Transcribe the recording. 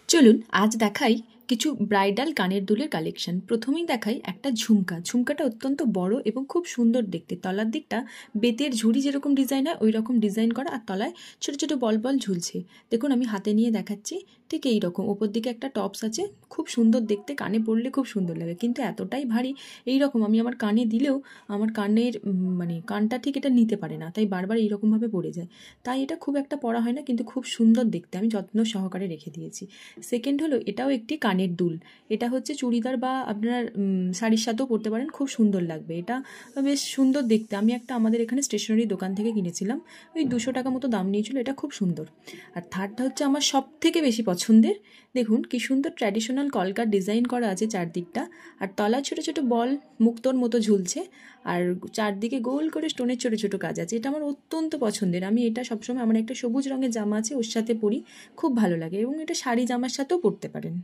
চলুন আজ দেখাই কিছু ব্রাইডাল কানের দুলের কালেকশন। প্রথমেই দেখাই একটা ঝুমকা। ঝুমকাটা অত্যন্ত বড় এবং খুব সুন্দর দেখতে। তলার দিকটা বেতের ঝুড়ি যেরকম ডিজাইন হয় ওই রকম ডিজাইন করা, আর তলায় ছোট ছোট বল বল ঝুলছে। দেখুন আমি হাতে নিয়ে দেখাচ্ছি, ঠিক এই রকম। ওপর দিকে একটা টপস আছে, খুব সুন্দর দেখতে, কানে পরলে খুব সুন্দর লাগে, কিন্তু এতটাই ভারী। এই রকম আমি আমার কানে দিলেও আমার কানের মানে কানটা ঠিক এটা নিতে পারে না, তাই বারবার এইরকমভাবে পড়ে যায়। তাই এটা খুব একটা পরা হয় না, কিন্তু খুব সুন্দর দেখতে, আমি যত্ন সহকারে রেখে দিয়েছি। সেকেন্ড হলো, এটাও একটি কানের দুল। এটা হচ্ছে চুড়িদার বা আপনার শাড়ির সাথেও পরতে পারেন, খুব সুন্দর লাগবে। এটা বেশ সুন্দর দেখতে। আমি একটা আমাদের এখানে স্টেশনারি দোকান থেকে কিনেছিলাম, ওই 200 টাকা মতো দাম নিয়েছিল। এটা খুব সুন্দর। আর থার্ডটা হচ্ছে আমার সব থেকে বেশি পছন্দের। দেখুন কি সুন্দর ট্র্যাডিশনাল কলকার ডিজাইন করা আছে চারদিকটা, আর তলায় ছোটো ছোটো বল মুক্তোর মতো ঝুলছে, আর চারদিকে গোল করে স্টোনের ছোটো ছোটো কাজ আছে। এটা আমার অত্যন্ত পছন্দের। আমি এটা সবসময়, আমার একটা সবুজ রঙের জামা আছে ওর সাথে পরি, খুব ভালো লাগে, এবং এটা শাড়ি জামার সাথেও পরতে পারেন।